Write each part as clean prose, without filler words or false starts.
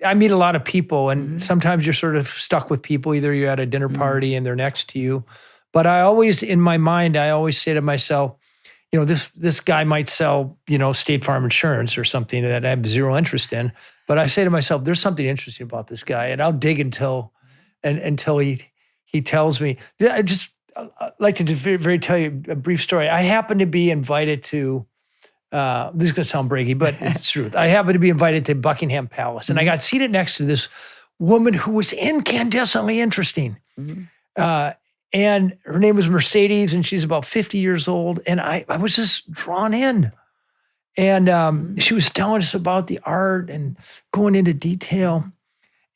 I meet a lot of people, and sometimes you're sort of stuck with people. Either you're at a dinner party and they're next to you. But I always, in my mind, I always say to myself, this guy might sell, State Farm insurance or something that I have zero interest in. But I say to myself, there's something interesting about this guy, and I'll dig until he tells me. I'd like to tell you a brief story. I happened to be invited to, this is going to sound braggy, but it's the truth. I happened to be invited to Buckingham Palace, and I got seated next to this woman who was incandescently interesting. And her name was Mercedes, and she's about 50 years old. And I was just drawn in. And she was telling us about the art and going into detail.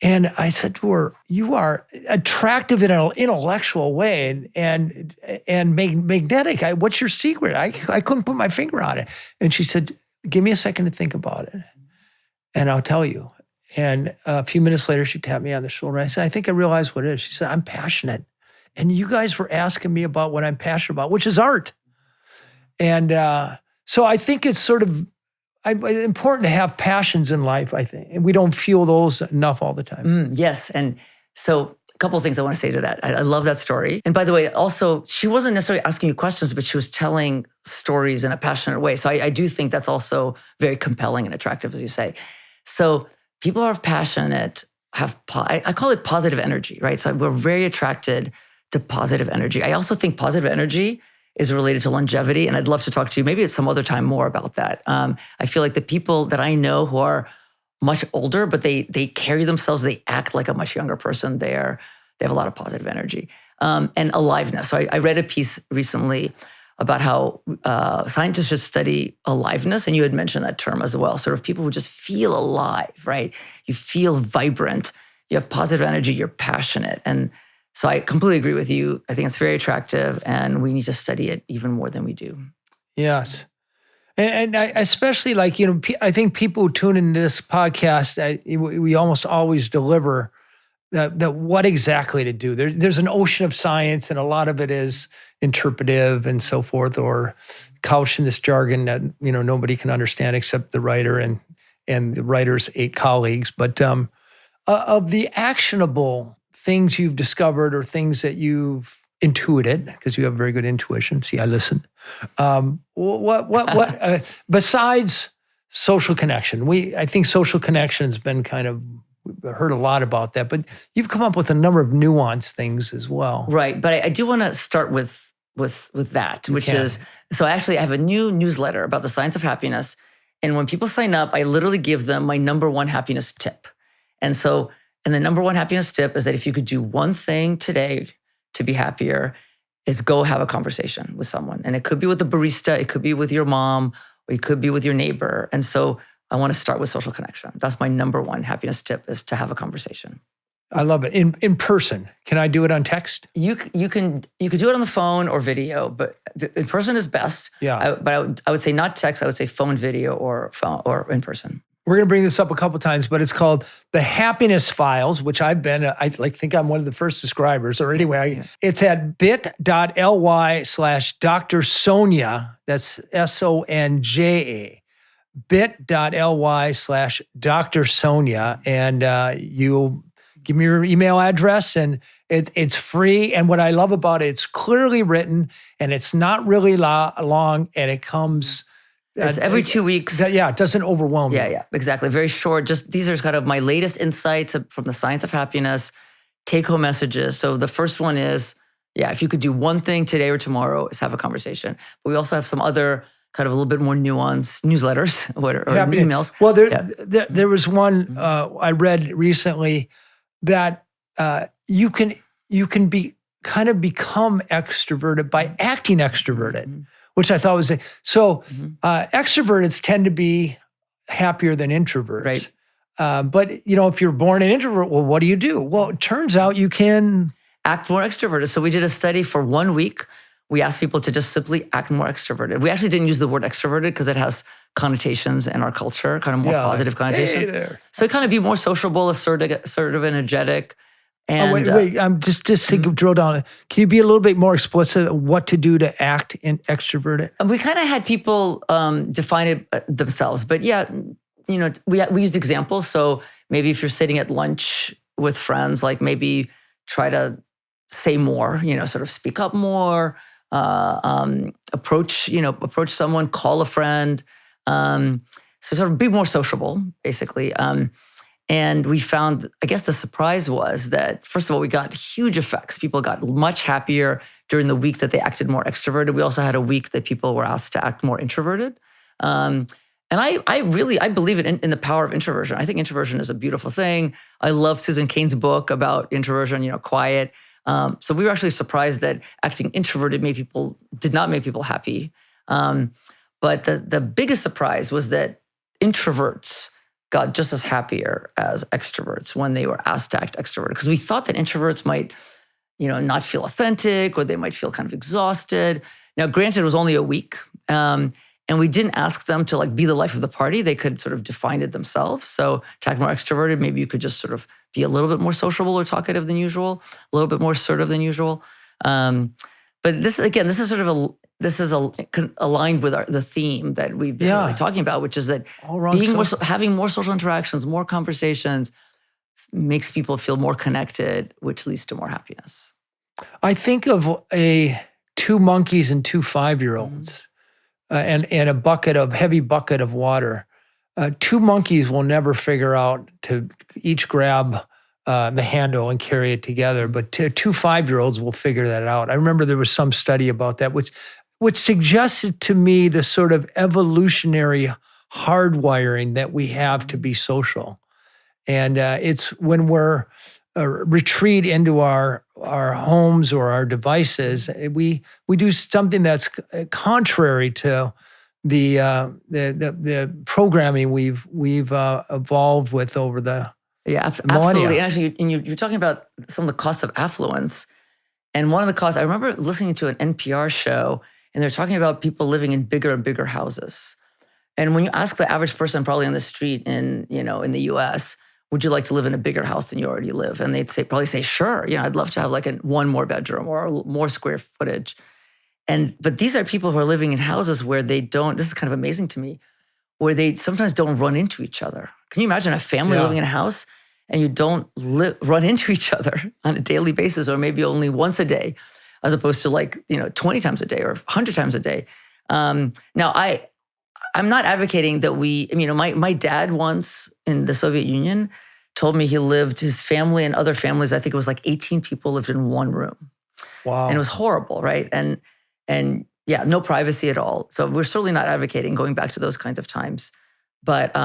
And I said to her, "You are attractive in an intellectual way and magnetic. What's your secret?" I couldn't put my finger on it. And she said, "Give me a second to think about it, and I'll tell you." And a few minutes later, she tapped me on the shoulder. I said, "I think I realized what it is." She said, "I'm passionate. And you guys were asking me about what I'm passionate about, which is art." And so I think it's sort of important to have passions in life, I think. And we don't feel those enough all the time. Yes. And so a couple of things I want to say to that. I love that story. And by the way, also, she wasn't necessarily asking you questions, but she was telling stories in a passionate way. So I do think that's also very compelling and attractive, as you say. So people who are passionate I call it positive energy, right? So we're very attracted to positive energy. I also think positive energy is related to longevity, and I'd love to talk to you maybe at some other time more about that. I feel like the people that I know who are much older, but they carry themselves, they act like a much younger person. They have a lot of positive energy and aliveness. So I read a piece recently about how scientists should study aliveness, and you had mentioned that term as well, sort of people who just feel alive, right? You feel vibrant, you have positive energy, you're passionate. And so I completely agree with you. I think it's very attractive, and we need to study it even more than we do. Yes. And I especially I think people who tune into this podcast, we almost always deliver that what exactly to do. There's an ocean of science, and a lot of it is interpretive and so forth, or couched in this jargon that nobody can understand except the writer and the writer's 8 colleagues. But of the actionable things you've discovered or things that you've intuited, because you have very good intuition. See, I listen. What besides social connection? I think social connection has been we've heard a lot about that, but you've come up with a number of nuanced things as well. Right, but I do want to start with that, which is, so actually I have a new newsletter about the science of happiness. And when people sign up, I literally give them my number 1 happiness tip. And the number 1 happiness tip is that if you could do one thing today to be happier, is go have a conversation with someone. And it could be with the barista, it could be with your mom, or it could be with your neighbor. And so I want to start with social connection. That's my number 1 happiness tip, is to have a conversation. I love it. In person. Can I do it on text? You can do it on the phone or video, but in person is best. Yeah. I would say not text. I would say phone, video, or in person. We're going to bring this up a couple times, but it's called The Happiness Files, which I think I'm one of the first subscribers. Or anyway, it's at bit.ly/Dr. Sonja. That's Sonja. bit.ly/Dr. Sonja. And you'll give me your email address, and it's free. And what I love about it, it's clearly written, and it's not really long, and it comes... It's every 2 weeks. It doesn't overwhelm you. Yeah, exactly. Very short. Just these are kind of my latest insights from the science of happiness, take-home messages. So the first one is, if you could do one thing today or tomorrow, is have a conversation. But we also have some other kind of a little bit more nuanced newsletters or emails. Well, there was one I read recently that you can become extroverted by acting extroverted. Which I thought was extroverts tend to be happier than introverts. Right. But if you're born an introvert, well, what do you do? Well, it turns out you can act more extroverted. So we did a study for 1 week. We asked people to just simply act more extroverted. We actually didn't use the word extroverted because it has connotations in our culture, kind of more positive connotations. Hey there. So kind of be more sociable, assertive, energetic. And, wait. Just to drill down. Can you be a little bit more explicit what to do to act extroverted? We kind of had people define it themselves, but we used examples. So Maybe if you're sitting at lunch with friends, like maybe try to say more, sort of speak up more, approach someone, call a friend. So sort of be more sociable, basically. And we found, I guess the surprise was that, first of all, we got huge effects. People got much happier during the week that they acted more extroverted. We also had a week that people were asked to act more introverted. And I believe in the power of introversion. I think introversion is a beautiful thing. I love Susan Cain's book about introversion, quiet. So we were actually surprised that acting introverted did not make people happy. But the biggest surprise was that introverts got just as happier as extroverts when they were asked to act extroverted. Because we thought that introverts might, not feel authentic, or they might feel kind of exhausted. Now, granted, it was only a week. And we didn't ask them to be the life of the party. They could sort of define it themselves. So to act more extroverted, maybe you could just sort of be a little bit more sociable or talkative than usual, a little bit more assertive than usual. But this is aligned with the theme that we've been really talking about, which is that having more social interactions, more conversations makes people feel more connected, which leads to more happiness. I think of two monkeys and two 5-year-olds. And a heavy bucket of water. Two monkeys will never figure out to each grab the handle and carry it together, but two 5-year-olds will figure that out. I remember there was some study about that, which suggested to me the sort of evolutionary hardwiring that we have to be social. And it's when we're retreat into our homes or our devices, we do something that's contrary to the programming we've evolved with over the absolutely. And actually, you're talking about some of the costs of affluence, and one of the costs, I remember listening to an NPR show, and they're talking about people living in bigger and bigger houses. And when you ask the average person, probably on the street in the U.S., would you like to live in a bigger house than you already live? And they'd probably say, sure, I'd love to have one more bedroom or more square footage. But these are people who are living in houses where they don't, this is kind of amazing to me, where they sometimes don't run into each other. Can you imagine a family living in a house and you don't run into each other on a daily basis, or maybe only once a day, as opposed to 20 times a day or 100 times a day? Now, I'm not advocating that my dad once in the Soviet Union told me his family and other families, I think it was 18 people lived in one room. Wow. And it was horrible, right? And no privacy at all. So we're certainly not advocating going back to those kinds of times. But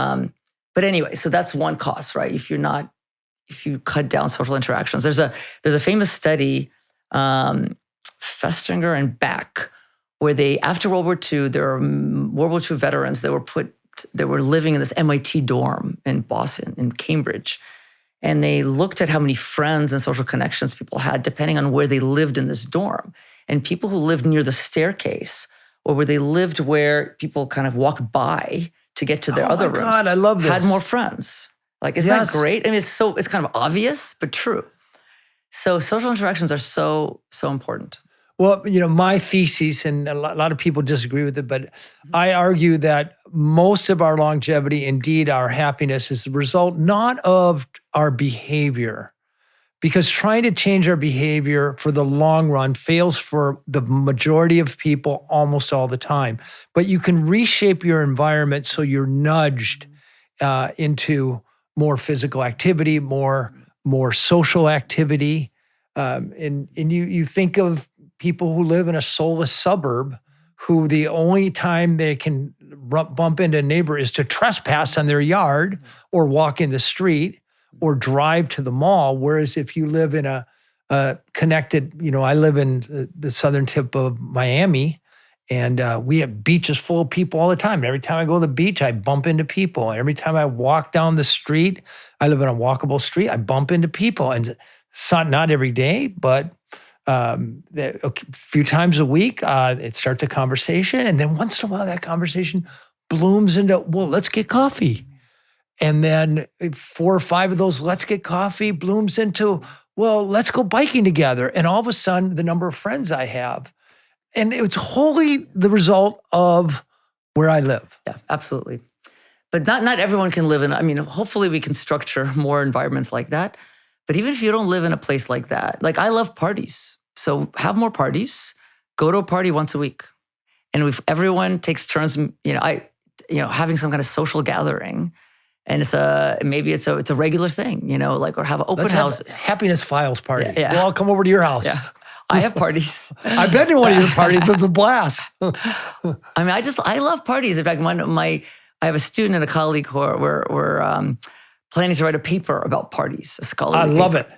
anyway, so that's one cost, right? If you cut down social interactions. There's a famous study, Festinger and Back, where after World War II, there are World War II veterans that were living in this MIT dorm in Boston, in Cambridge. And they looked at how many friends and social connections people had depending on where they lived in this dorm. And people who lived near the staircase, or where they lived where people kind of walked by to get to their other rooms, God, I love this, had more friends. Isn't that great? I mean, it's kind of obvious, but true. So social interactions are so, so important. Well, my thesis, and a lot of people disagree with it, but I argue that most of our longevity, indeed our happiness, is the result not of our behavior, because trying to change our behavior for the long run fails for the majority of people almost all the time. But you can reshape your environment so you're nudged into more physical activity, more social activity. And you think of people who live in a soulless suburb who the only time they can bump into a neighbor is to trespass on their yard or walk in the street or drive to the mall. Whereas if you live in a connected, I live in the southern tip of Miami, and we have beaches full of people all the time. And every time I go to the beach, I bump into people. And every time I walk down the street, I live on a walkable street, I bump into people. And it's not every day, but a few times a week, it starts a conversation. And then once in a while, that conversation blooms into, well, let's get coffee. And then 4 or 5 of those let's get coffee blooms into, well, let's go biking together. And all of a sudden, the number of friends I have, and it's wholly the result of where I live. Yeah, absolutely. But not everyone can live in, I mean, hopefully we can structure more environments like that. But even if you don't live in a place like that, like I love parties. So have more parties, go to a party once a week. And if everyone takes turns, having some kind of social gathering, and maybe it's a regular thing, like, or have open houses. Happiness Files party. Yeah. We'll all come over to your house. Yeah. I have parties. I've been to one of your parties. It's a blast. I mean, I love parties. In fact, I have a student and a colleague who we're planning to write a paper about parties, a scholarly paper. I love it.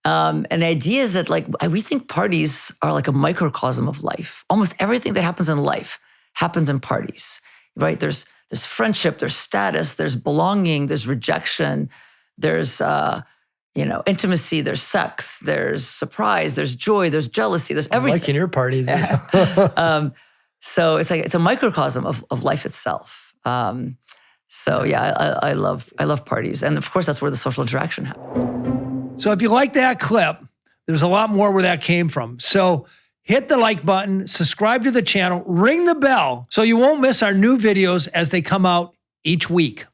And the idea is that, like, we think parties are like a microcosm of life. Almost everything that happens in life happens in parties, right? There's friendship, there's status, there's belonging, there's rejection, there's intimacy, there's sex, there's surprise, there's joy, there's jealousy, there's everything. Like in your parties. Yeah. So it's a microcosm of life itself. I love parties, and of course that's where the social interaction happens. So if you like that clip, there's a lot more where that came from. So hit the like button, subscribe to the channel, ring the bell so you won't miss our new videos as they come out each week.